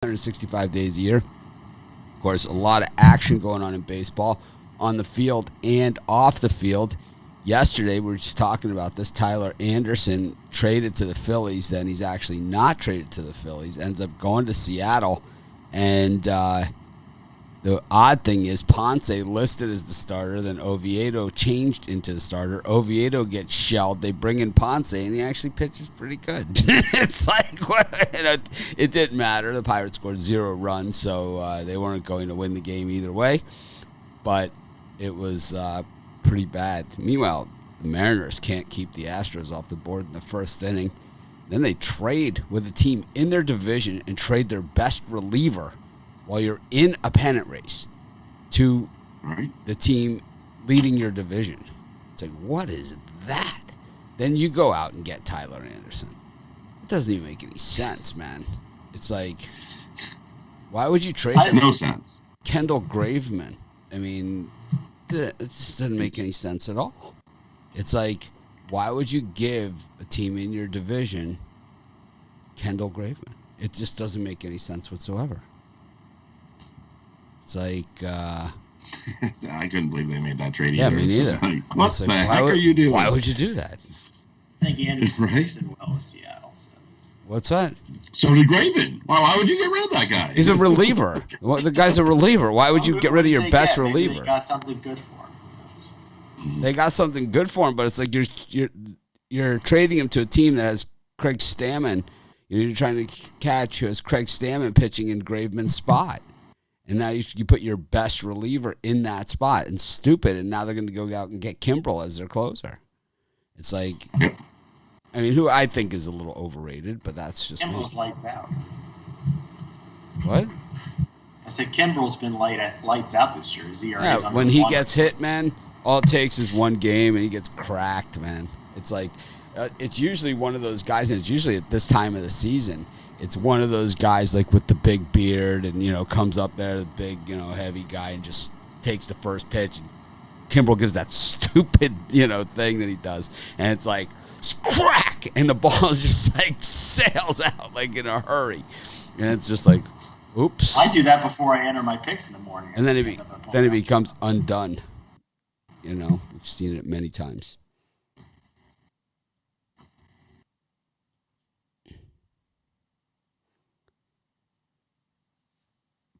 365 days a year. Of course, a lot of action going on in baseball on the field and off the field. Yesterday, we were just talking about this. Tyler Anderson traded to the Phillies. Then he's actually not traded to the Phillies. Ends up going to Seattle. And the odd thing is Ponce listed as the starter. Then Oviedo changed into the starter. Oviedo gets shelled. They bring in Ponce, and he actually pitches pretty good. It's like, it didn't matter. The Pirates scored 0 runs, so they weren't going to win the game either way. But it was pretty bad. Meanwhile, the Mariners can't keep the Astros off the board in the first inning. Then they trade with a team in their division and trade their best reliever while you're in a pennant race to the team leading your division. It's like, what is that? Then you go out and get Tyler Anderson. It doesn't even make any sense, man. It's like, why would you trade them? No sense. Kendall Graveman. I mean, it just doesn't make any sense at all. It's like, why would you give a team in your division Kendall Graveman? It just doesn't make any sense whatsoever. It's like... I couldn't believe they made that trade either. Yeah, me neither. Like, what the heck are you doing? Why would you do that? I think Andy's did well with Seattle. So. What's that? So did Graveman. Why would you get rid of that guy? He's a reliever. The guy's a reliever. Why would you get rid of your best reliever? They got something good for him. They got something good for him, but it's like you're trading him to a team that has Craig Stammen. You're trying to catch who has Craig Stammen pitching in Graveman's spot. And now you put your best reliever in that spot. And stupid. And now they're going to go out and get Kimbrel as their closer. It's like, I mean, who I think is a little overrated, but that's just Kimbrel's lights out. What? I said Kimbrel's been lights out this year. Yeah, when he gets hit, man, all it takes is one game and he gets cracked, man. It's like, it's usually one of those guys, and it's usually at this time of the season, it's one of those guys like with the big beard and, comes up there, the big, heavy guy, and just takes the first pitch. And Kimbrel gives that stupid, thing that he does. And it's like, crack! And the ball is just like sails out like in a hurry. And it's just like, oops. I do that before I enter my picks in the morning. And then it becomes undone. We've seen it many times.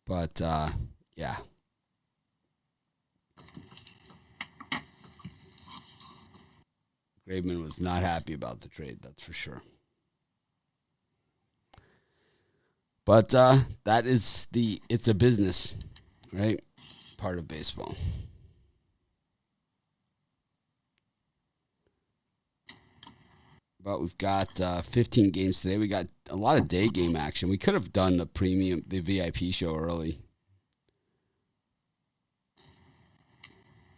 But, yeah. Graveman was not happy about the trade, that's for sure. But that is it's a business, right? Part of baseball. But we've got 15 games today. We got a lot of day game action. We could have done the VIP show early.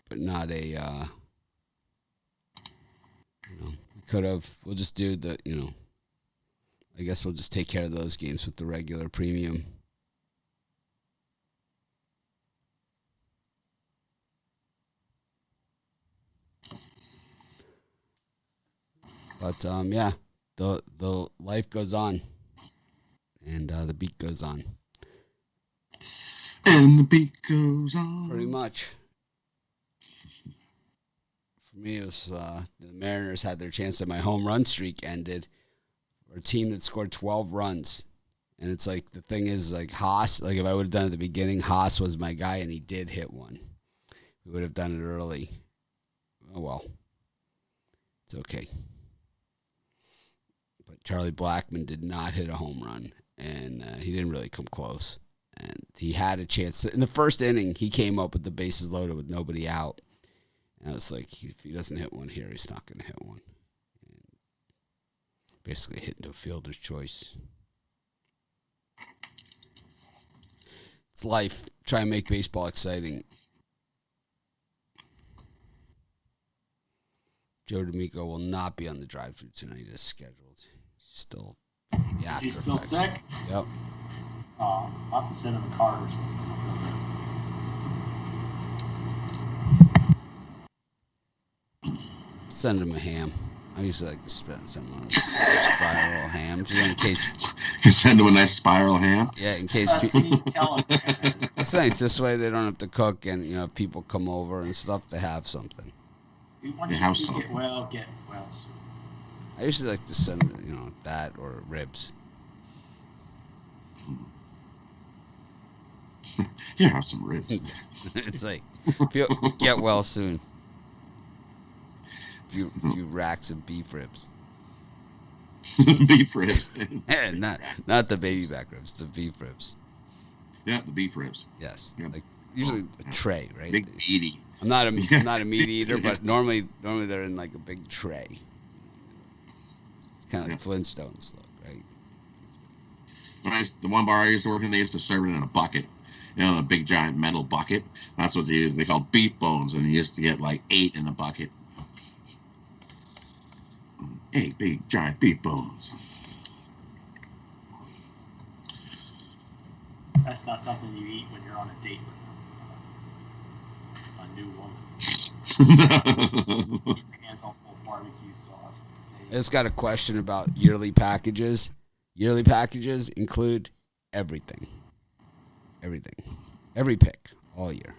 But not we could have. We'll just do I guess we'll just take care of those games with the regular premium. But, yeah, the life goes on, and the beat goes on. And the beat goes on. Pretty much. For me, it was the Mariners had their chance that my home run streak ended. For a team that scored 12 runs. And it's like, the thing is, like, Haas, like if I would have done it at the beginning, Haas was my guy, and he did hit one. We would have done it early. Oh, well. It's okay. But Charlie Blackmon did not hit a home run, and he didn't really come close. And he had a chance. In the first inning, he came up with the bases loaded with nobody out. And I was like, if he doesn't hit one here, he's not going to hit one. And basically hit into a fielder's choice. It's life. Try and make baseball exciting. Joe D'Amico will not be on the drive-thru tonight as scheduled. Still the after Is he still sick? Yep. I'll have to send him a card or something. Send him a ham. I usually like to spend some of those spiral hams in case. You send them a nice spiral ham. Yeah, in case. It's nice. This way they don't have to cook, and if people come over and stuff, they have something. They have something. Get well. I usually like to send that or ribs. You have some ribs. It's like get well soon. A few racks of beef ribs. Beef ribs. not the baby back ribs, the beef ribs. Yeah, the beef ribs. Yes. Yep. Like usually a tray, right? Big meaty. I'm not a meat eater, but normally they're in like a big tray. It's kind of like Flintstones look, right? The one bar I used to work in, they used to serve it in a bucket. A big giant metal bucket. That's what they used. They called beef bones, and you used to get like 8 in a bucket. 8 big giant beef bones. That's not something you eat when you're on a date with a new woman. Get your hands off full barbecue sauce. I just got a question about yearly packages. Yearly packages include everything. Everything. Every pick all year.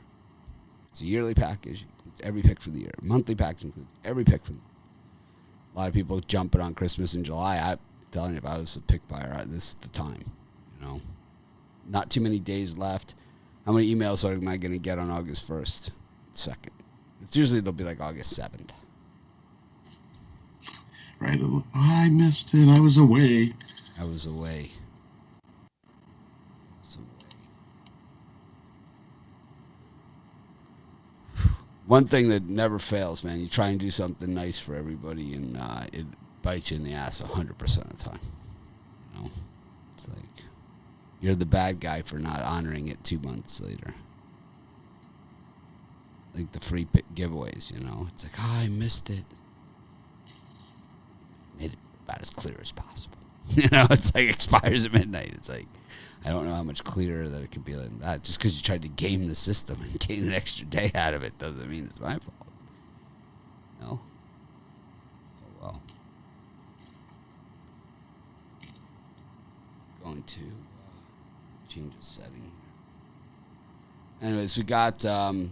It's a yearly package. Includes every pick for the year. Monthly package includes every pick for the year. A lot of people jumping on Christmas in July. I'm telling you, if I was a pick buyer, this is the time. Not too many days left. How many emails am I going to get on August 1st, 2nd? It's usually they'll be like August 7th. Right. I missed it. I was away. One thing that never fails, man, you try and do something nice for everybody, and it bites you in the ass 100% of the time. It's like you're the bad guy for not honoring it 2 months later. Like the free giveaways, It's like, I missed it. Made it about as clear as possible. It's like expires at midnight. It's like, I don't know how much clearer that it could be like that. Just because you tried to game the system and gain an extra day out of it doesn't mean it's my fault. No? Oh, well. Going to change the setting. Anyways, we got a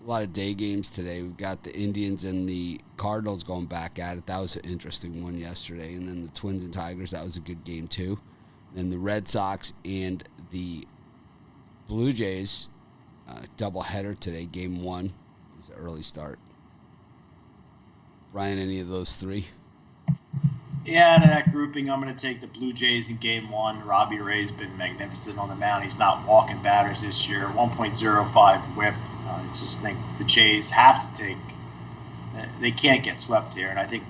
lot of day games today. We've got the Indians and the Cardinals going back at it. That was an interesting one yesterday. And then the Twins and Tigers, that was a good game too. And the Red Sox and the Blue Jays, doubleheader today, game 1. It was an early start. Brian, any of those three? Yeah, out of that grouping, I'm going to take the Blue Jays in game 1. Robbie Ray's been magnificent on the mound. He's not walking batters this year. 1.05 whip. I just think the Jays have to take – they can't get swept here. And I think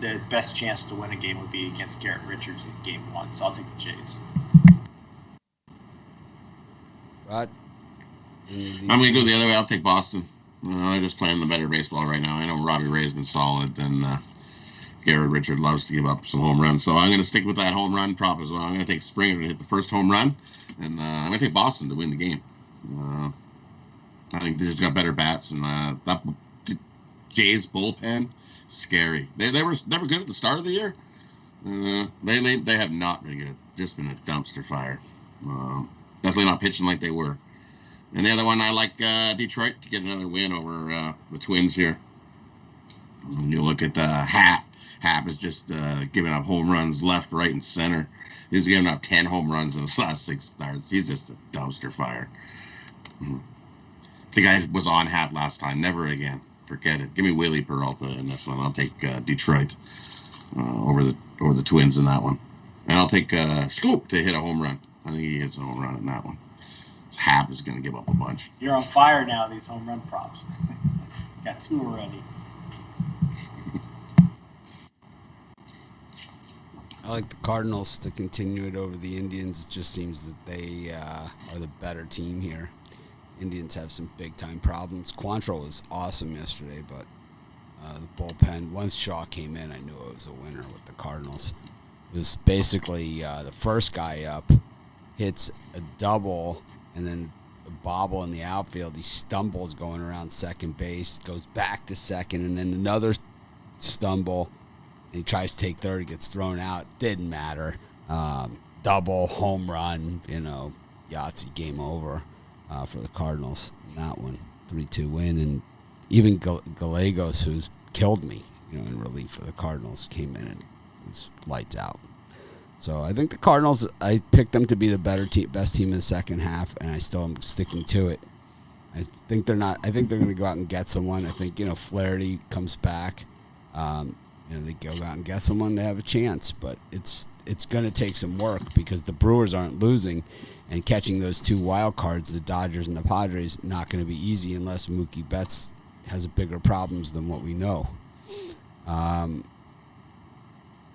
the best chance to win a game would be against Garrett Richards in game 1. So I'll take the Jays. Rod? I'm going to go the other way. I'll take Boston. They're just playing the better baseball right now. I know Robbie Ray's been solid, and Garrett Richards loves to give up some home runs. So I'm going to stick with that home run prop as well. I'm going to take Springer to hit the first home run, and I'm going to take Boston to win the game. I think they just got better bats, and that Jays bullpen, scary. They were never good at the start of the year. They have not been good. Just been a dumpster fire. Definitely not pitching like they were. And the other one, I like Detroit to get another win over the Twins here. When you look at Hap is just giving up home runs left, right, and center. He's giving up 10 home runs in his last 6 starts. He's just a dumpster fire. The guy was on Hap last time. Never again. Forget it. Give me Willie Peralta in this one. I'll take Detroit over the Twins in that one. And I'll take Scoop to hit a home run. I think he hits a home run in that one. Hap is going to give up a bunch. You're on fire now, these home run props. Got 2 already. I like the Cardinals to continue it over the Indians. It just seems that they are the better team here. Indians have some big-time problems. Quantrill was awesome yesterday, but the bullpen, once Shaw came in, I knew it was a winner with the Cardinals. It was basically the first guy up hits a double and then a bobble in the outfield. He stumbles going around second base, goes back to second, and then another stumble. He tries to take third, gets thrown out. Didn't matter. Double, home run, Yahtzee, game over for the Cardinals in that one. 3-2 win. And even Gallegos, who's killed me, in relief for the Cardinals, came in and was lights out. So I think the Cardinals, I picked them to be the best team in the second half, and I still am sticking to it. I think they're going to go out and get someone. I think, Flaherty comes back. They go out and get someone, they have a chance. But it's going to take some work because the Brewers aren't losing, and catching those two wild cards, the Dodgers and the Padres, not going to be easy unless Mookie Betts has bigger problems than what we know.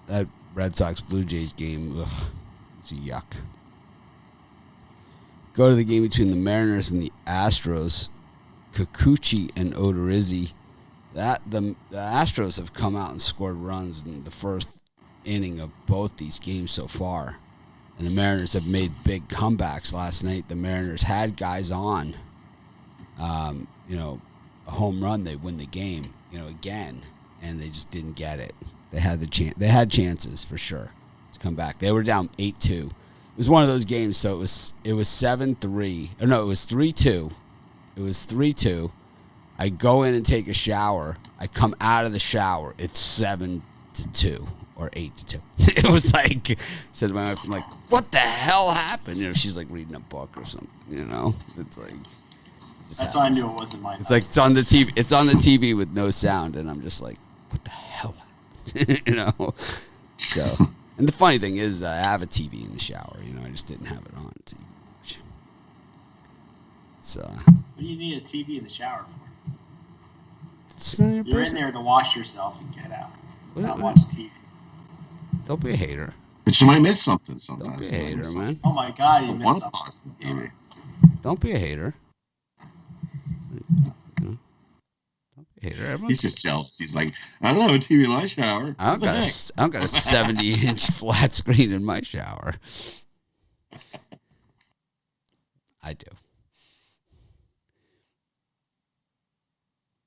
That Red Sox Blue Jays game, it's a yuck. Go to the game between the Mariners and the Astros. Kikuchi and Odorizzi. The Astros have come out and scored runs in the first inning of both these games so far. And the Mariners have made big comebacks. Last night, the Mariners had guys on. A home run, they win the game, again. And they just didn't get it. They had the chance. They had chances for sure to come back. They were down 8-2. It was one of those games. So it was 7-3. Or no, it was 3-2. It was 3-2. I go in and take a shower. I come out of the shower. It's 7-2 or 8-2. It was like, said my wife, I'm like, what the hell happened? She's like reading a book or something. It's like. That's why I knew it wasn't mine. It's like it's on the TV. It's on the TV with no sound, and I'm just like, what the hell happened? So, and the funny thing is, I have a TV in the shower. I just didn't have it on to watch. So. What do you need a TV in the shower for? It's none of your You're business. in there to wash yourself and get out. Not watch TV. Don't be a hater. But you might miss something sometimes. Don't be a hater, man. Oh my God, you missed something. Don't be a hater. Hater. He's just jealous. He's like, I don't have a TV in my shower. I don't got a 70-inch flat screen in my shower. I do.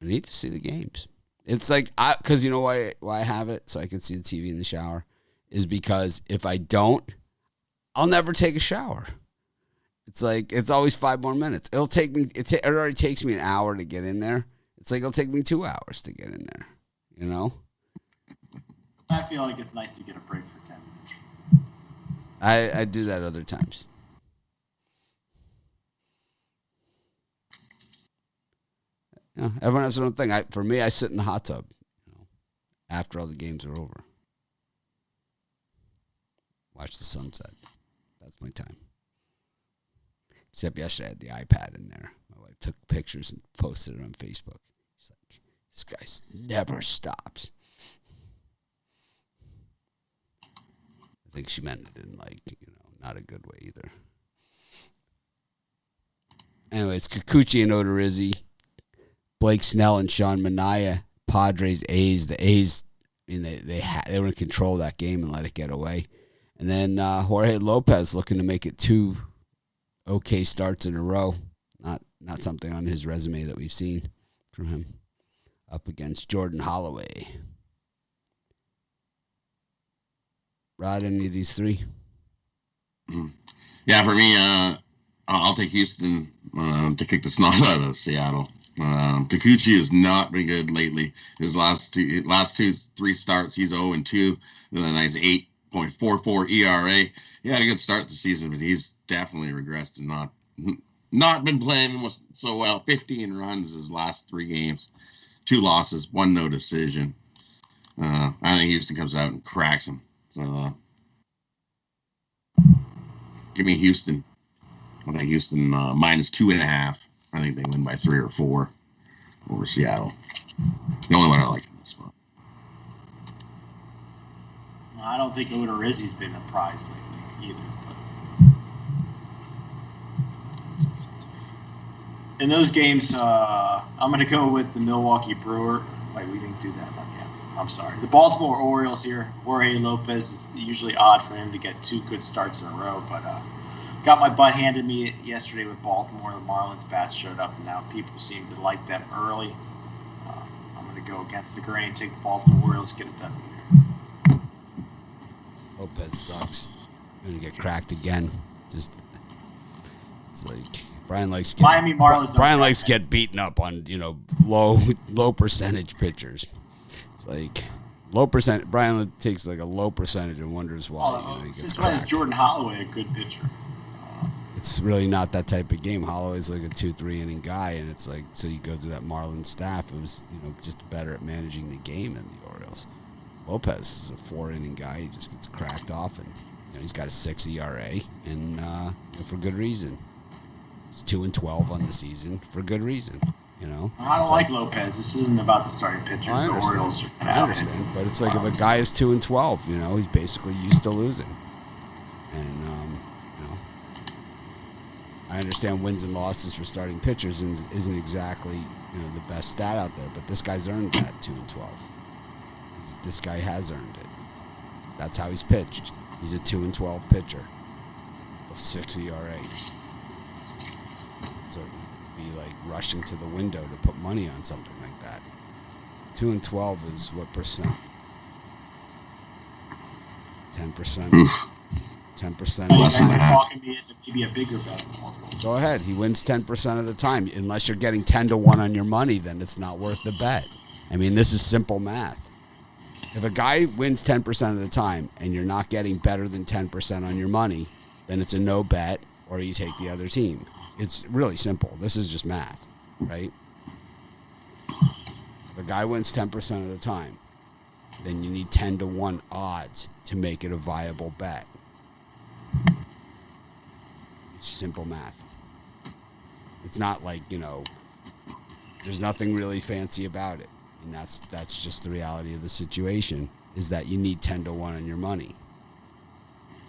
I need to see the games. It's like, because you know why I have it? So I can see the TV in the shower. Is because if I don't, I'll never take a shower. It's like, it's always 5 more minutes. It'll take me, it already takes me an hour to get in there. It's like it'll take me 2 hours to get in there, I feel like it's nice to get a break for 10 minutes. I do that other times. Everyone has their own thing. For me, I sit in the hot tub after all the games are over. Watch the sunset. That's my time. Except yesterday I had the iPad in there. My wife took pictures and posted it on Facebook. She's like, this guy never stops. I think she meant it in not a good way either. Anyway, it's Kikuchi and Odorizzi. Blake Snell and Sean Manaea. Padres, A's. The A's, they were in control of that game and let it get away. And then Jorge Lopez looking to make it 2 okay starts in a row. Not something on his resume that we've seen from him. Up against Jordan Holloway. Rod, any of these three? Yeah, for me, I'll take Houston to kick the snot out of Seattle. Kikuchi has not been good lately. His last 3 starts, he's 0-2 with a nice 8.44 ERA. He had a good start to the season, but he's definitely regressed and not been playing so well. 15 runs his last 3 games, 2 losses, 1 no decision. I think Houston comes out and cracks him. So give me Houston. I think Houston minus 2.5. I think they win by 3 or 4 over Seattle. The only one I like in this spot. I don't think Odorizzi's been a prize lately either. In those games, I'm going to go with the Milwaukee Brewer. Wait, we didn't do that one yet. I'm sorry. The Baltimore Orioles here. Jorge Lopez is usually odd for him to get 2 good starts in a row, but got my butt handed me yesterday with Baltimore. The Marlins bats showed up, and now people seem to like them early. I'm going to go against the grain, take the ball from the Orioles, get it done here. Lopez sucks. Going to get cracked again. Just, it's like Brian likes getting, Miami Marlins. Brian likes to get beaten up on, low percentage pitchers. It's like low percent. Brian takes like a low percentage and wonders why he gets since cracked. when is Jordan Holloway a good pitcher? It's really not that type of game. Holloway's like a 2-3 inning guy, and it's like, so you go to that Marlins staff who's just better at managing the game than the Orioles. Lopez is a 4-inning guy. He just gets cracked off, and he's got a 6 ERA, and for good reason. He's 2-12 on the season for good reason. I don't like Lopez. This isn't about the starting pitchers. I understand, but it's like if a guy is 2-12, he's basically used to losing, and I understand wins and losses for starting pitchers isn't exactly the best stat out there, but this guy's earned that 2-12. This guy has earned it. That's how he's pitched. He's a 2-12 pitcher of 6 ERA. So be like rushing to the window to put money on something like that. 2-12 is what percent? 10%. 10% less than that. Talking me into maybe a bigger bet. Go ahead. He wins 10% of the time. Unless you're getting 10-1 on your money, then it's not worth the bet. I mean, this is simple math. If a guy wins 10% of the time and you're not getting better than 10% on your money, then it's a no bet or you take the other team. It's really simple. This is just math, right? If a guy wins 10% of the time, then you need 10-1 odds to make it a viable bet. It's simple math. It's not like, there's nothing really fancy about it. And that's just the reality of the situation, is that you need 10-1 on your money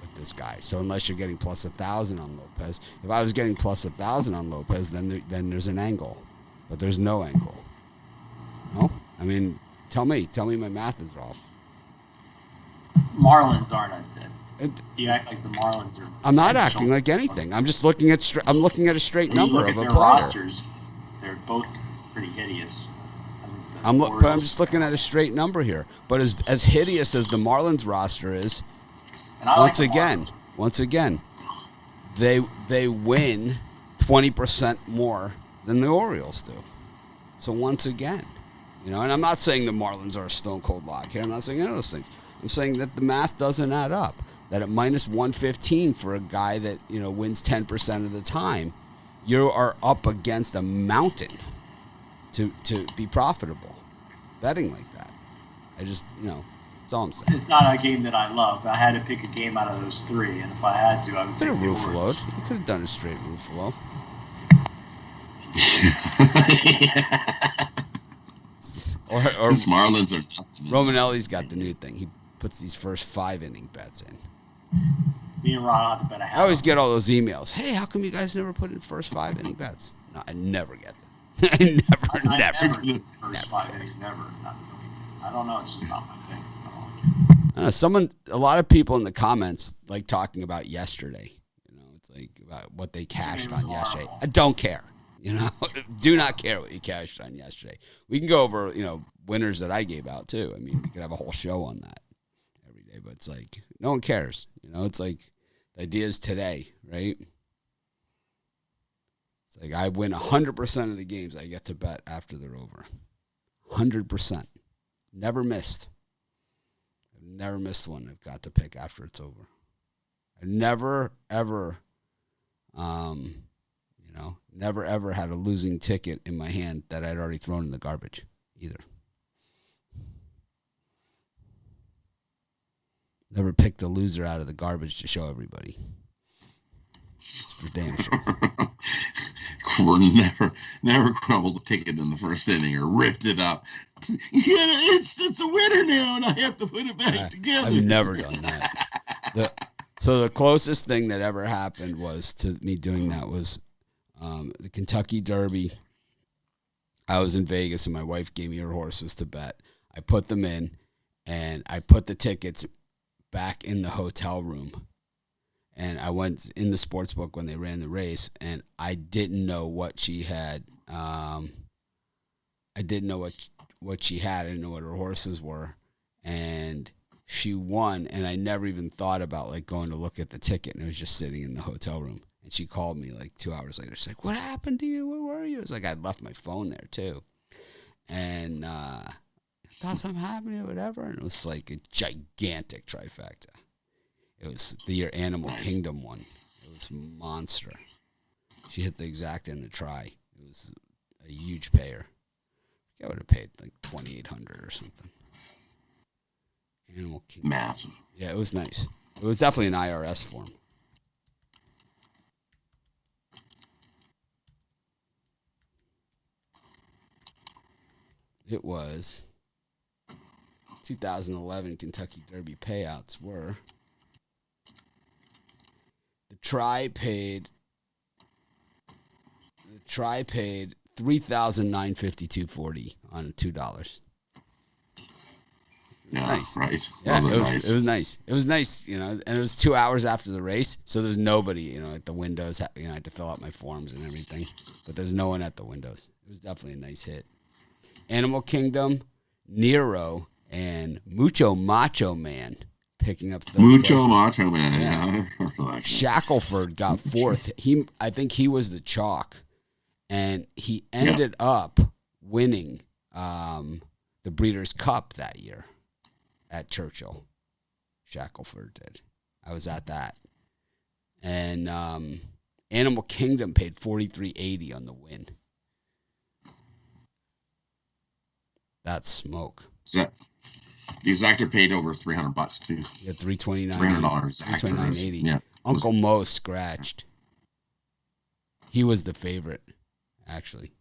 with this guy. So unless you're getting plus 1,000 on Lopez, if I was getting plus 1,000 on Lopez, then there's an angle, but there's no angle. No, I mean, tell me my math is off. Marlins aren't you act like the Marlins are. I'm not acting like anything. I'm just looking at I'm looking at a straight number of a player. Rosters, they're both pretty hideous. But I'm just looking at a straight number here. But as hideous as the Marlins roster is, once again, they win 20% more than the Orioles do. So once again, and I'm not saying the Marlins are a stone cold lock here. I'm not saying any of those things. I'm saying that the math doesn't add up. That at minus 115 for a guy that wins 10% of the time, you are up against a mountain to be profitable betting like that. I just that's all I'm saying. It's not a game that I love. I had to pick a game out of those three, and if I had to, I would take a roof the load. You could have done a straight roof load. or These Marlins are nothing. Romanelli's got the new thing. He puts these first 5-inning bets in. Me and Ron have to bet a half. I always get all those emails. Hey, how come you guys never put in first 5-inning bets? No, I never get them. I never. First 5 innings, never. I don't know. It's just not my thing. I don't like it. A lot of people in the comments like talking about yesterday. It's like about what they cashed on yesterday. I don't care. Do not care what you cashed on yesterday. We can go over, winners that I gave out too. I mean, we could have a whole show on that every day, but it's like no one cares. It's like the idea is today, right? It's like I win 100% of the games I get to bet after they're over. 100%. Never missed. I've never missed one I've got to pick after it's over. I've never, ever, never, ever had a losing ticket in my hand that I'd already thrown in the garbage either. Never picked a loser out of the garbage to show everybody. It's for damn sure. Never crumbled a ticket in the first inning or ripped it up. It's a winner now, and I have to put it back together. I've never done that. So the closest thing that ever happened was to me doing that was the Kentucky Derby. I was in Vegas, and my wife gave me her horses to bet. I put them in, and I put the tickets back in the hotel room. And I went in the sports book when they ran the race, and I didn't know what she had. I didn't know what she had. I didn't know what her horses were. And she won, and I never even thought about, like, going to look at the ticket, and it was just sitting in the hotel room. And she called me, like, 2 hours later. She's like, what happened to you? Where were you? It was like I'd left my phone there, too. And thought something happened or whatever, and it was like a gigantic trifecta. It was the year Animal Kingdom won. It was a monster. She hit the exact end of the try. It was a huge payer. I would have paid like $2,800 or something. Animal Kingdom. Massive. Yeah, it was nice. It was definitely an IRS form. It was 2011 Kentucky Derby payouts were the try paid $3,952.40 on $2. Yeah, nice. Right. Yeah, it was nice. It was nice, and it was 2 hours after the race, so there's nobody, at the windows. I had to fill out my forms and everything, but there's no one at the windows. It was definitely a nice hit. Animal Kingdom, Nero, and Mucho Macho Man picking up third Mucho place. Macho Man. Yeah. Shackelford got fourth. I think he was the chalk, and he ended up winning the Breeders' Cup that year at Churchill. Shackelford did. I was at that, and Animal Kingdom paid $43.80 on the win. That's smoke. The exactor paid over $300 too. Yeah, $329. $300. Yeah. Uncle Mo scratched. He was the favorite, actually.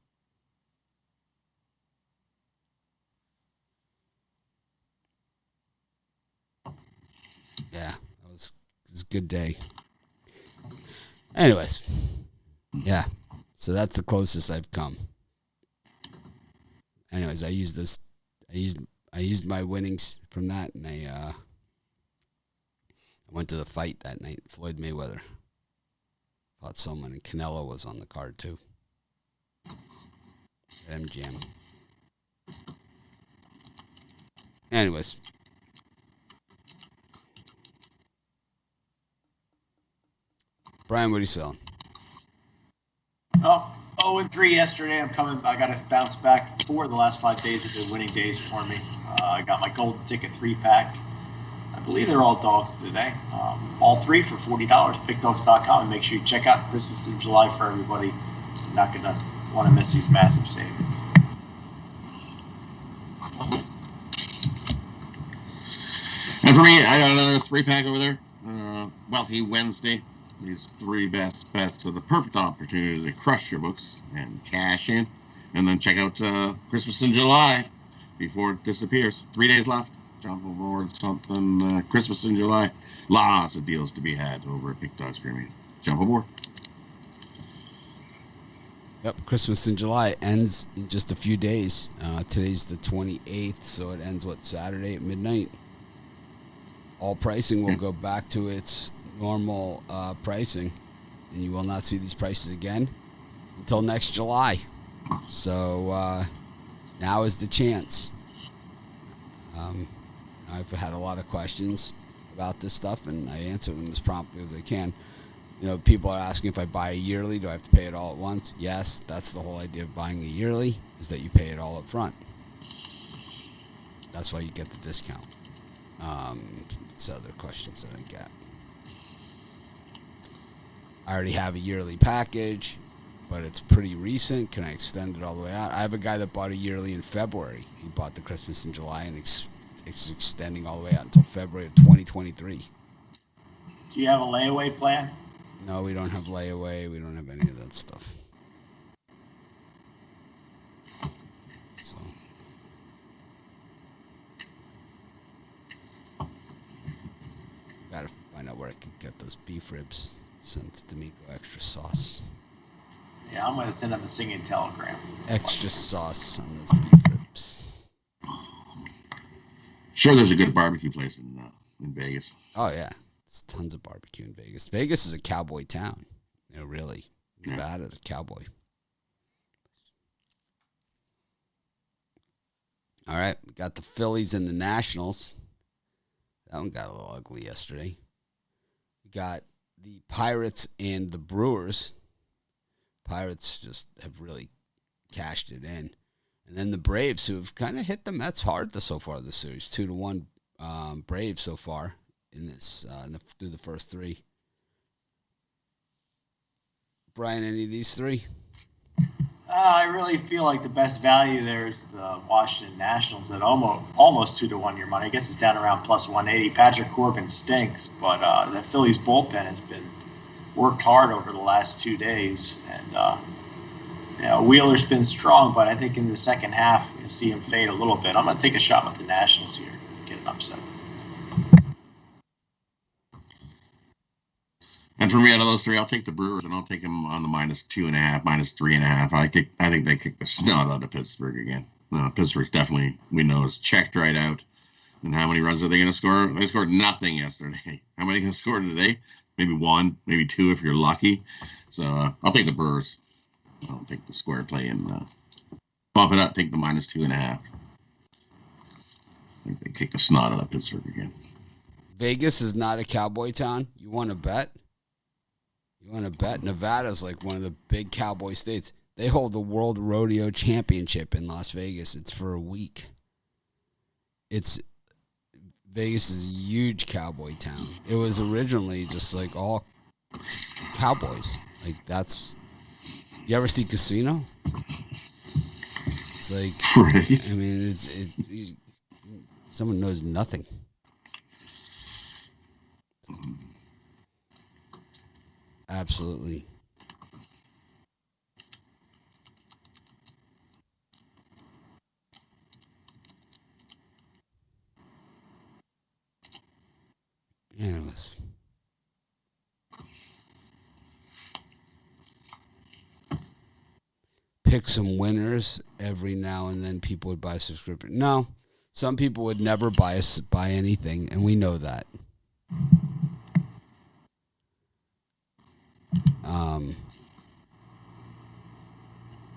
Yeah, it was a good day. Anyways, yeah. So that's the closest I've come. Anyways, I used my winnings from that, and I went to the fight that night. Floyd Mayweather fought someone, and Canelo was on the card too. At MGM. Anyways. Brian, what are you selling? 0-3 yesterday. I got to bounce back. 4 of the last 5 days have been winning days for me. I got my golden ticket 3-pack. I believe they're all dogs today. All 3 for $40. PickDogs.com, and make sure you check out Christmas in July for everybody. You're not going to want to miss these massive savings. And for me, I got another 3-pack over there. Wealthy Wednesday. These 3 best bets are the perfect opportunity to crush your books and cash in. And then check out Christmas in July before it disappears. 3 days left. Jump aboard something. Christmas in July. Lots of deals to be had over at Pick Dogs Premium. Jump aboard. Yep, Christmas in July ends in just a few days. Today's the 28th, so it ends, Saturday at midnight. All pricing will go back to its normal pricing, and you will not see these prices again until next July. So now is the chance. I've had a lot of questions about this stuff, and I answer them as promptly as I can. People are asking if I buy a yearly, do I have to pay it all at once? Yes, that's the whole idea of buying a yearly, is that you pay it all up front. That's why you get the discount. It's other questions that I get. I already have a yearly package, but it's pretty recent. Can I extend it all the way out? I have a guy that bought a yearly in February. He bought the Christmas in July, and it's extending all the way out until February of 2023. Do you have a layaway plan? No, we don't have layaway. We don't have any of that stuff. So. Gotta find out where I can get those beef ribs. Sent to D'Amico extra sauce. Yeah, I'm going to send him a singing telegram. Extra sauce on those beef ribs. Sure, there's a good barbecue place in Vegas. Oh, yeah. There's tons of barbecue in Vegas. Vegas is a cowboy town. Really. Nevada's a cowboy. All right, we got the Phillies and the Nationals. That one got a little ugly yesterday. We got the Pirates and the Brewers. Pirates just have really cashed it in. And then the Braves, who have kind of hit the Mets hard so far this series. 2-1 Braves so far in this through the first three. Brian, any of these three? I really feel like the best value there is the Washington Nationals at almost 2-1 your money. I guess it's down around plus 180. Patrick Corbin stinks, but the Phillies bullpen has been worked hard over the last 2 days, and Wheeler's been strong, but I think in the second half you'll see him fade a little bit. I'm going to take a shot with the Nationals here, get an upset. And for me, out of those three, I'll take the Brewers, and I'll take them on the -2.5, -3.5. I think they kick the snot out of Pittsburgh again. Pittsburgh's definitely, we know, is checked right out. And how many runs are they going to score? They scored nothing yesterday. How many are they going to score today? Maybe 1, maybe 2 if you're lucky. So I'll take the Brewers. I'll take the square play and bump it up, take the -2.5. I think they kick the snot out of Pittsburgh again. Vegas is not a cowboy town. You want to bet? You want to bet? Nevada's like one of the big cowboy states. They hold the World Rodeo Championship in Las Vegas. It's for a week. Vegas is a huge cowboy town. It was originally just like all cowboys. Like that's. You ever see Casino? It's like, right. I mean, someone knows nothing. Absolutely. Anyways. Pick some winners every now and then. People would buy a subscription. No, some people would never buy anything, and we know that.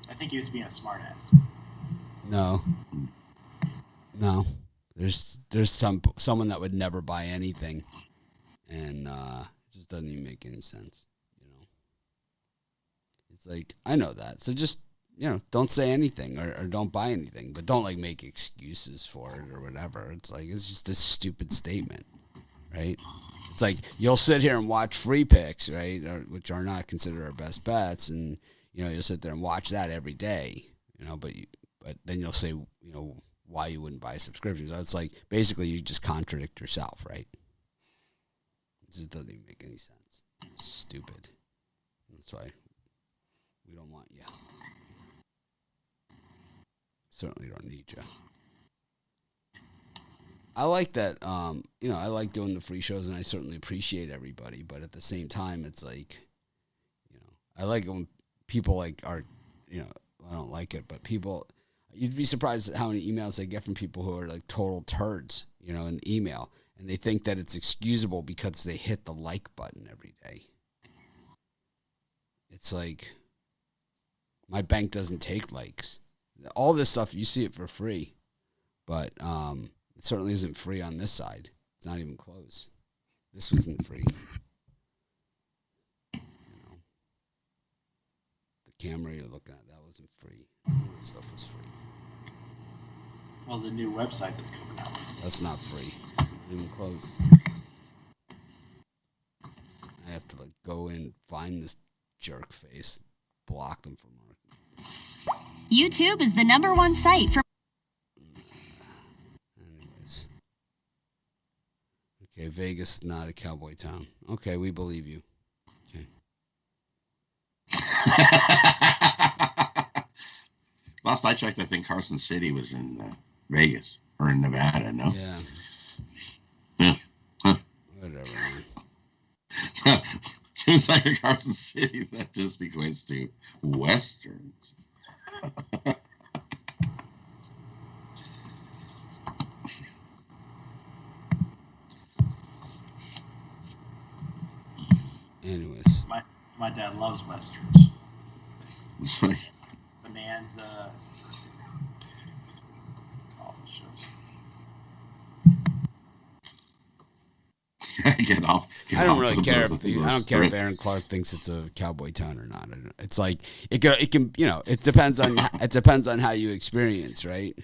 I think he was being a smartass. No. There's someone that would never buy anything, and it just doesn't even make any sense. It's like, I know that, so just don't say anything or don't buy anything, but don't like make excuses for it or whatever. It's like, it's just a stupid statement, right? It's like you'll sit here and watch free picks, right, which are not considered our best bets, and you'll sit there and watch that every day, but then you'll say why you wouldn't buy a subscription. So it's like basically you just contradict yourself, right? It just doesn't even make any sense. It's stupid. That's why we don't want you. Certainly don't need you. I like that. I like doing the free shows, and I certainly appreciate everybody. But at the same time, it's like, I like it when people are, I don't like it, but people, you'd be surprised at how many emails I get from people who are like total turds, in email, and they think that it's excusable because they hit the like button every day. It's like, my bank doesn't take likes. All this stuff, you see it for free, but it certainly isn't free on this side. It's not even close. This wasn't free. The camera you're looking at, that wasn't free. All this stuff was free. Well, the new website that's coming out. That's not free. Not even close. I have to go in, find this jerk face, block them from marketing. YouTube is the #1 site for. Anyways. Okay, Vegas, not a cowboy town. Okay, we believe you. Okay. Last I checked, I think Carson City was in Vegas or in Nevada, no? Yeah. Yeah. Huh. Whatever, man. Seems like a Carson City, that just equates to Westerns. Anyways. My dad loves Westerns. It's like, Bonanza. College Get off. I don't really care if I don't care if Aaron Clark thinks it's a cowboy town or not. It's like it can it depends on how you experience, right?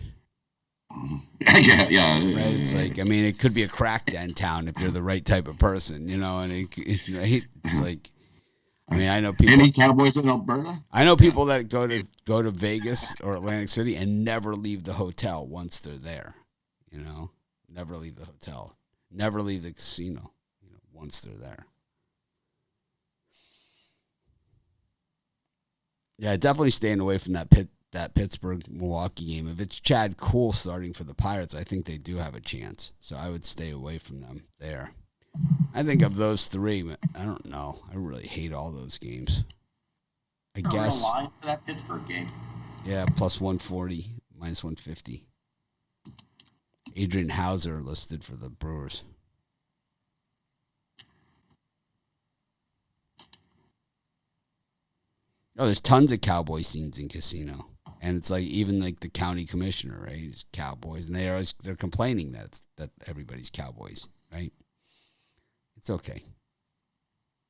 Yeah. Right. It's like, I mean, it could be a crack den town if you're the right type of person, and it's like, I mean, I know people. Any Cowboys in Alberta? I know people that go to Vegas or Atlantic City and never leave the hotel once they're there. Never leave the hotel, never leave the casino. Once they're there. Yeah, definitely staying away from that Pittsburgh-Milwaukee game. If it's Chad Kuhl starting for the Pirates, I think they do have a chance. So I would stay away from them there. I think of those three, I don't know. I really hate all those games. I guess. No line for that Pittsburgh game. Yeah, plus 140, minus 150. Adrian Hauser listed for the Brewers. Oh, there's tons of cowboy scenes in casino, and it's like even like the county commissioner, right? He's Cowboys, and they're complaining that everybody's Cowboys, right? It's okay.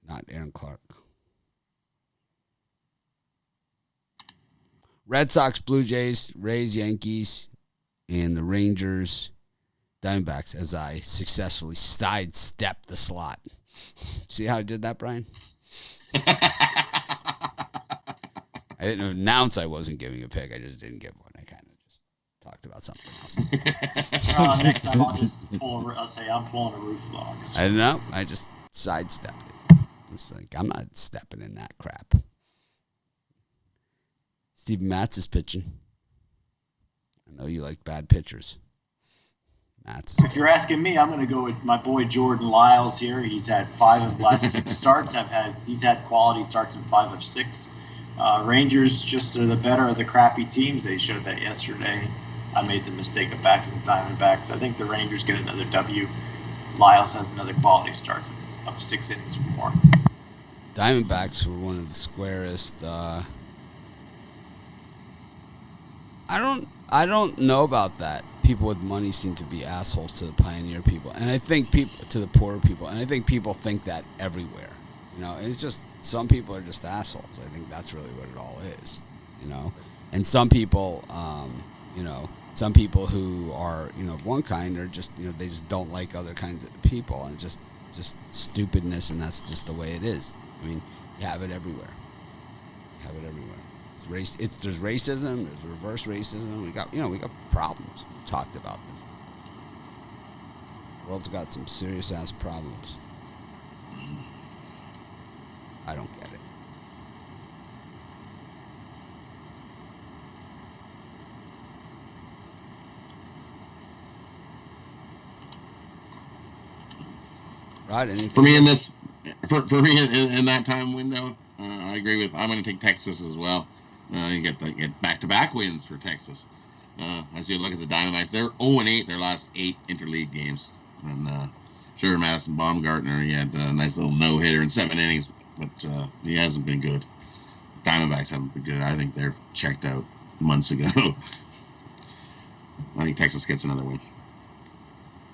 Not Aaron Clark. Red Sox, Blue Jays, Rays, Yankees, and the Rangers, Diamondbacks. As I successfully sidestepped the slot. See how I did that, Brian? I didn't announce I wasn't giving a pick. I just didn't give one. I kind of just talked about something else. Next time I'll say I'm pulling a roof log. I don't know. I just sidestepped it. I was like, I'm not stepping in that crap. Steven Matz is pitching. I know you like bad pitchers. If you're asking me, I'm going to go with my boy Jordan Lyles here. He's had 5 of the last 6 starts. He's had quality starts in 5 of 6. Rangers just are the better of the crappy teams. They showed that yesterday. I made the mistake of backing the Diamondbacks. I think the Rangers get another W. Lyles has another quality start of 6 innings or more. Diamondbacks were one of the squarest. I don't know about that. People with money seem to be assholes to the pioneer people, and I think to the poorer people, and I think people think that everywhere. And it's just some people are just assholes. I think that's really what it all is. And some people, some people who are of one kind are just they just don't like other kinds of people, and just stupidness, and that's just the way it is. I mean, you have it everywhere. It's race. There's racism. There's reverse racism. We got problems. We've talked about this before. The world's got some serious ass problems. I don't get it. Right, for me in this, for me in that time window, I agree with. I'm going to take Texas as well. You get back-to-back wins for Texas. As you look at the Diamondbacks, they're 0-8 their last 8 interleague games. And sure, Madison Baumgartner, he had a nice little no-hitter in 7 innings, but he hasn't been good. Diamondbacks haven't been good. I think they're checked out months ago. I think Texas gets another win.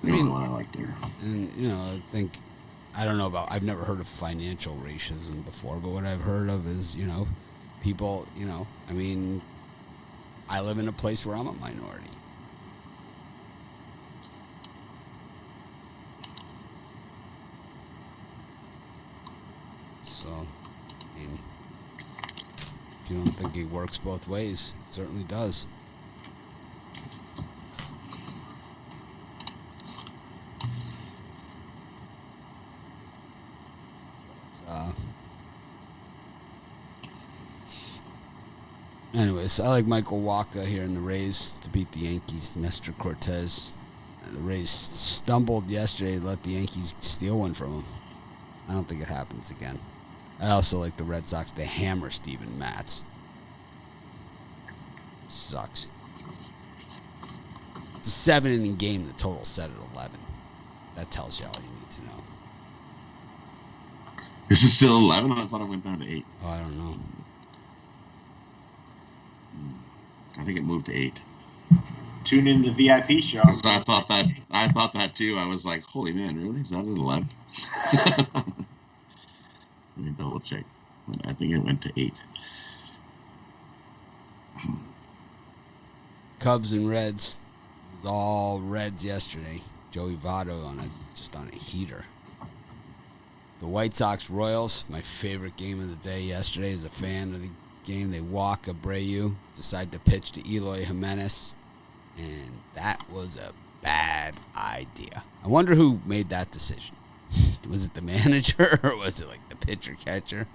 The only one I like there. And I don't know about. I've never heard of financial racism before, but what I've heard of is people. I mean, I live in a place where I'm a minority. So, I mean, if you don't think it works both ways, it certainly does. Anyways, I like Michael Wacha here in the Rays to beat the Yankees. Nestor Cortez. The Rays stumbled yesterday to let the Yankees steal one from them. I don't think it happens again. I also like the Red Sox to hammer Steven Matz. Sucks. It's a 7-inning game. The total's set at 11. That tells you all you need to know. Is it still 11? I thought it went down to 8. Oh, I don't know. I think it moved to 8. tune in to the VIP show. I thought that too. I was like, holy man, really? Is that an 11? Let me double check. I think it went to 8. Cubs and Reds. It was all Reds yesterday. Joey Votto on a heater. The White Sox Royals, my favorite game of the day yesterday. As a fan of the game, they walk Abreu, decide to pitch to Eloy Jimenez, and that was a bad idea. I wonder who made that decision. Was it the manager or was it like the pitcher catcher?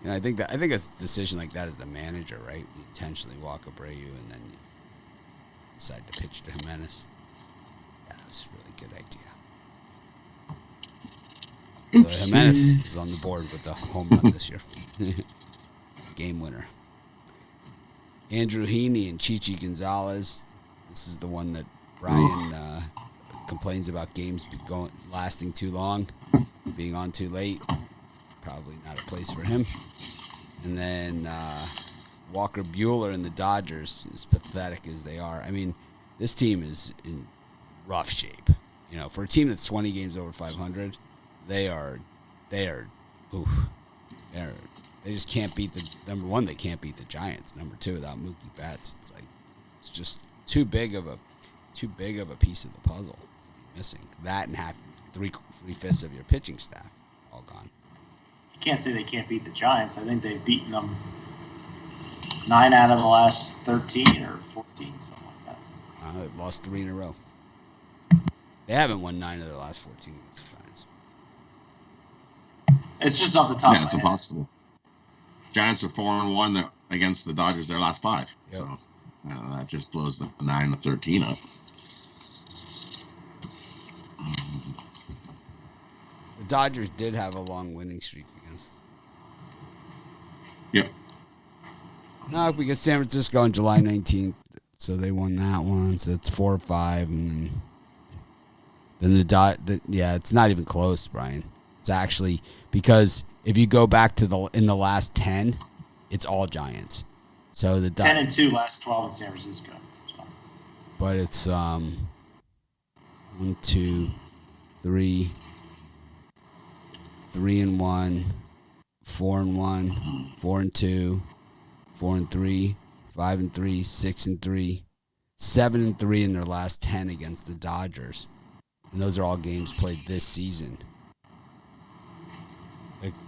You know, I think a decision like that is the manager, right? You intentionally walk Abreu and then you decide to pitch to Jimenez. Yeah, it was a really good idea. Jimenez is on the board with the home run this year. Game winner. Andrew Heaney and Chichi Gonzalez. This is the one that Brian complains about games lasting too long, being on too late. Probably not a place for him. And then Walker Buehler and the Dodgers, as pathetic as they are. I mean, this team is in rough shape. You know, for a team that's 20 games over 500, they just can't beat number one. They can't beat the Giants. Number two, without Mookie Betts, it's just too big of a piece of the puzzle to be missing. That and three-fifths of your pitching staff all gone. You can't say they can't beat the Giants. I think they've beaten them 9 out of the last 13 or 14, something like that. They've lost 3 in a row. They haven't won 9 of their last 14 against the Giants. It's just off the top of my head. Yeah, it's impossible. Giants are 4-1 against the Dodgers their last 5. Yep. So that just blows the 9 to 13 up. The Dodgers did have a long winning streak against them. Yep. No, because San Francisco on July 19th, so they won that one. So it's 4-5, and then it's not even close, Brian. It's actually because if you go back to in the last 10, it's all Giants. So the 10-2 last 12 in San Francisco. So. But it's 1, 2, 3, 3-1, 4-1, 4-2, 4-3, 5-3, 6-3, 7-3 in their last 10 against the Dodgers, and those are all games played this season.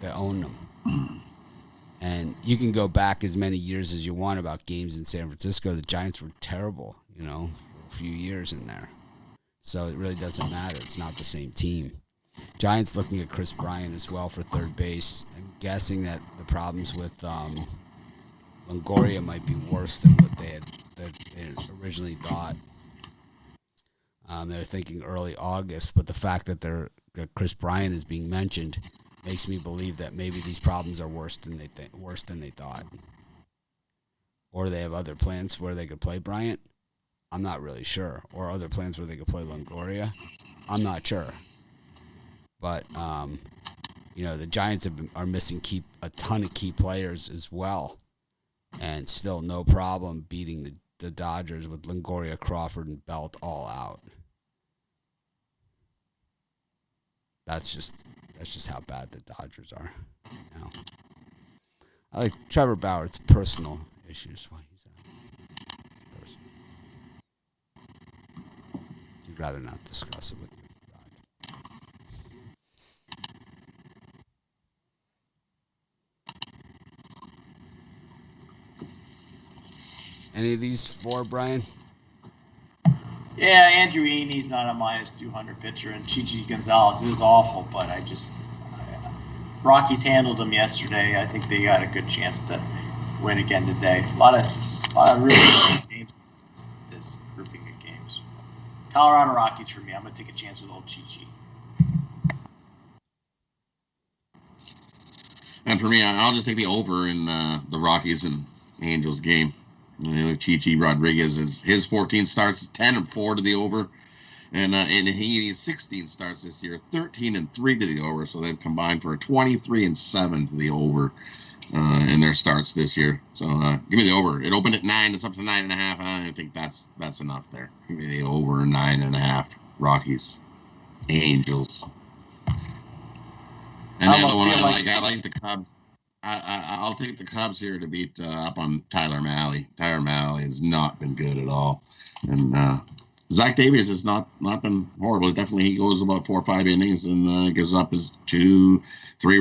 They own them. And you can go back as many years as you want about games in San Francisco. The Giants were terrible, for a few years in there. So it really doesn't matter. It's not the same team. Giants looking at Chris Bryant as well for third base. I'm guessing that the problems with Longoria might be worse than what they had originally thought. They're thinking early August, but the fact that Chris Bryant is being mentioned makes me believe that maybe these problems are worse than they thought. Or they have other plans where they could play Bryant. I'm not really sure. Or other plans where they could play Longoria. I'm not sure. But the Giants are missing a ton of key players as well, and still no problem beating the Dodgers with Longoria, Crawford, and Belt all out. That's just how bad the Dodgers are now. I like Trevor Bauer. It's personal issues. Why he's personal. He'd rather not discuss it with you. Any of these 4, Brian? Yeah, Andrew Heaney's not a minus 200 pitcher, and Chichi Gonzalez is awful, but Rockies handled them yesterday. I think they got a good chance to win again today. A lot of really good games in this grouping of games. Colorado Rockies for me. I'm going to take a chance with old Chichi. And for me, I'll just take the over in the Rockies and Angels game. Chichi Rodriguez his 14 starts, 10-4 to the over, and he 16 starts this year, 13-3 to the over. So they've combined for a 23-7 to the over in their starts this year. So give me the over. It opened at 9. It's up to 9.5, and I don't think that's enough there. Give me the over 9.5. Rockies, Angels. And the other one I like the Cubs. I'll take the Cubs here to beat up on Tyler Mahle. Tyler Mahle has not been good at all, and Zach Davies has not been horrible. Definitely, he goes about 4 or 5 innings and gives up his 2-3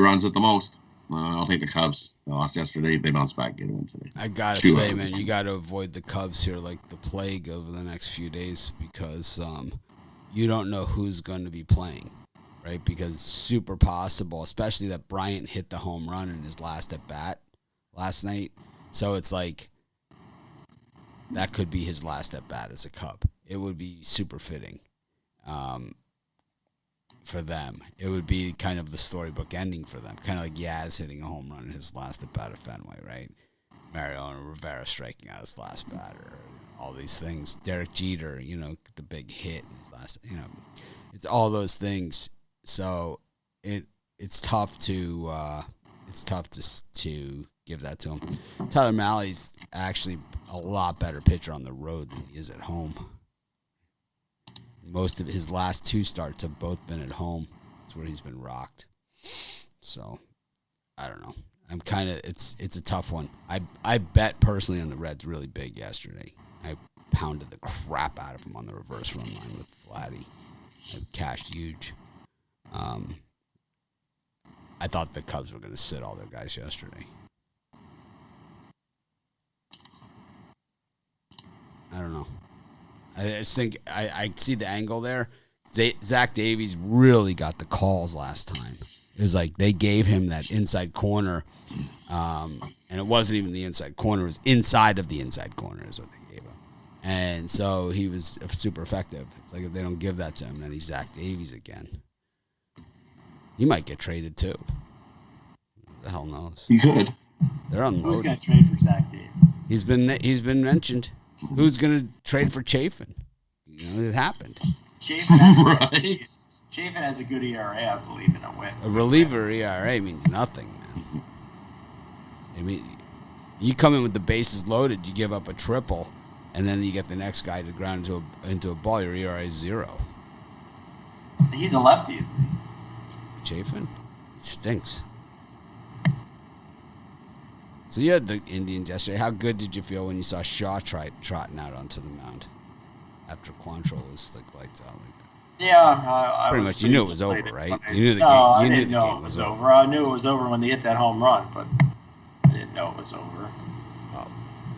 runs at the most. I'll take the Cubs. They lost yesterday. They bounced back, get one today. I gotta say, man, you got to avoid the Cubs here like the plague over the next few days because you don't know who's going to be playing, right? Because it's super possible, especially that Bryant hit the home run in his last at bat last night. So it's like that could be his last at bat as a Cub. It would be super fitting for them. It would be kind of the storybook ending for them. Kind of like Yaz hitting a home run in his last at bat at Fenway, right? Mariano Rivera striking out his last batter. All these things. Derek Jeter, the big hit in his last, it's all those things. So it's tough to give that to him. Tyler Mahle's actually a lot better pitcher on the road than he is at home. Most of his last 2 starts have both been at home. That's where he's been rocked. So, I don't know. It's a tough one. I bet personally on the Reds really big yesterday. I pounded the crap out of him on the reverse run line with Vladdy. I cashed huge. I thought the Cubs were going to sit all their guys yesterday. I don't know. I just think I see the angle there. Zach Davies really got the calls last time. It was like they gave him that inside corner, and it wasn't even the inside corner. It was inside of the inside corner is what they gave him. And so he was super effective. It's like if they don't give that to him, then he's Zach Davies again. He might get traded too. Who the hell knows? He could. They're unloaded. Who's going to trade for Zach Davies? He's been mentioned. Who's going to trade for Chafin? It happened. Chafin has a good ERA, I believe, in a whip. A reliever ERA means nothing, man. I mean, you come in with the bases loaded, you give up a triple, and then you get the next guy to ground into a ball. Your ERA is 0. He's a lefty, isn't he? Chafin? He stinks. So you had the Indians yesterday. How good did you feel when you saw Shaw trotting out onto the mound after Quantrill was lights out like that? Yeah, I pretty much. You knew it was over, right? You knew the game. I didn't know it was over. I knew it was over when they hit that home run, but I didn't know it was over. Oh,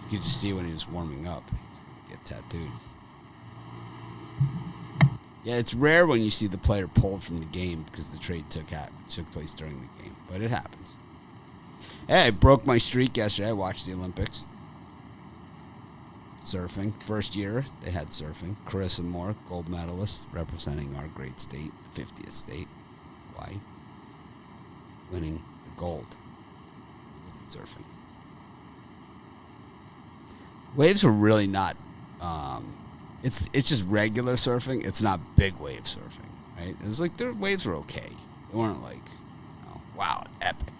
you could just see when he was warming up. He was going to get tattooed. Yeah, it's rare when you see the player pulled from the game because the trade took place during the game, but it happens. Hey, I broke my streak yesterday. I watched the Olympics. Surfing. First year, they had surfing. Carissa Moore, gold medalist, representing our great state, 50th state, Hawaii, winning the gold in surfing. Waves were really not... It's just regular surfing. It's not big wave surfing, right? It was like their waves were okay. They weren't like, wow, epic,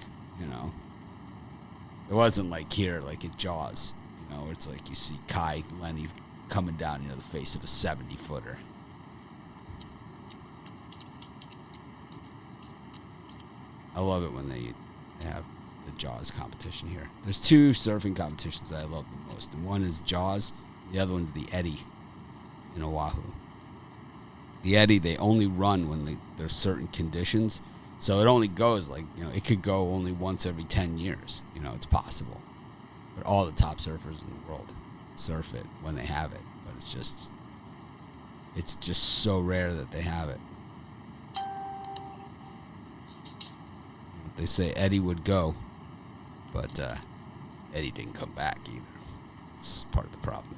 It wasn't like here, like at Jaws, where it's like you see Kai Lenny coming down, the face of a 70-footer. I love it when they have the Jaws competition here. There's 2 surfing competitions that I love the most, and one is Jaws, the other one's the Eddy in Oahu. The Eddy, they only run when there's certain conditions. So it only goes it could go only once every 10 years. It's possible. But all the top surfers in the world surf it when they have it. But it's just so rare that they have it. They say Eddie would go, but Eddie didn't come back either. It's part of the problem.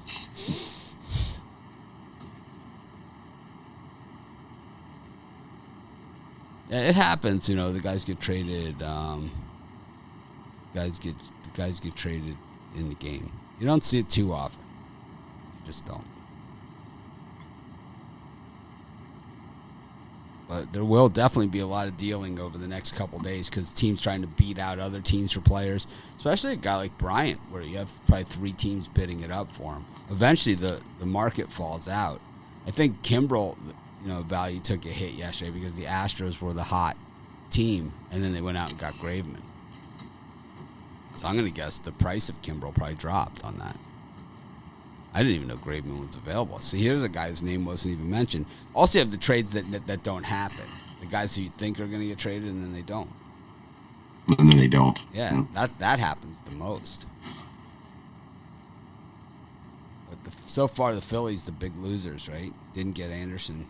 Yeah, it happens, the guys get traded. The guys get traded in the game. You don't see it too often. You just don't. But there will definitely be a lot of dealing over the next couple of days because teams trying to beat out other teams for players, especially a guy like Bryant, where you have probably 3 teams bidding it up for him. Eventually, the market falls out. I think Kimbrel, value took a hit yesterday because the Astros were the hot team, and then they went out and got Graveman. So I'm going to guess the price of Kimbrel probably dropped on that. I didn't even know Graveman was available. So here's a guy whose name wasn't even mentioned. Also, you have the trades that don't happen. The guys who you think are going to get traded, and then they don't. And then they don't. Yeah, that happens the most. But so far, the Phillies, the big losers, right? Didn't get Anderson.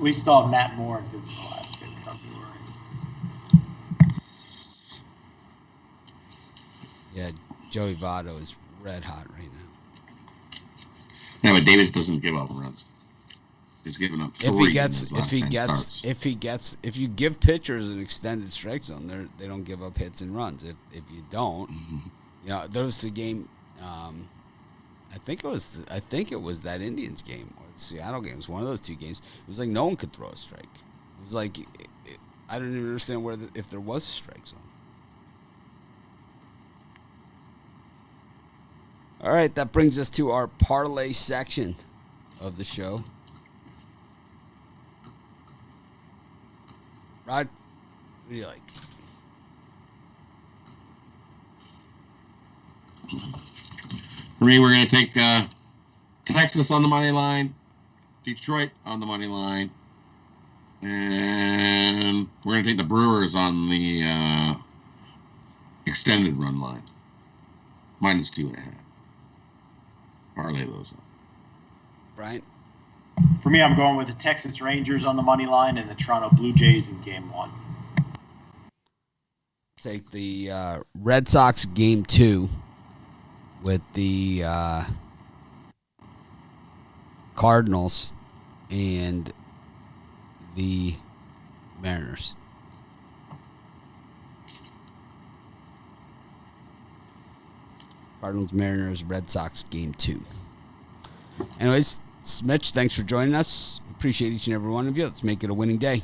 We still have Matt Moore and Vince Velasquez. Don't be worried. Yeah, Joey Votto is red hot right now. Yeah, but Davis doesn't give up runs. He's giving up 3 if you give pitchers an extended strike zone, they don't give up hits and runs. If you don't, there was the game. I think it was that Indians game or the Seattle game. It was one of those 2 games. It was like no one could throw a strike. It was like I didn't even understand if there was a strike zone. All right, that brings us to our parlay section of the show. Rod, what do you like? For me, we're going to take Texas on the money line, Detroit on the money line, and we're going to take the Brewers on the extended run line, -2.5. Parlay those up. Brian? For me, I'm going with the Texas Rangers on the money line and the Toronto Blue Jays in Game 1. Take the Red Sox Game 2 with the Cardinals and the Mariners. Cardinals, Mariners, Red Sox Game 2. Anyways, Mitch, thanks for joining us. Appreciate each and every one of you. Let's make it a winning day.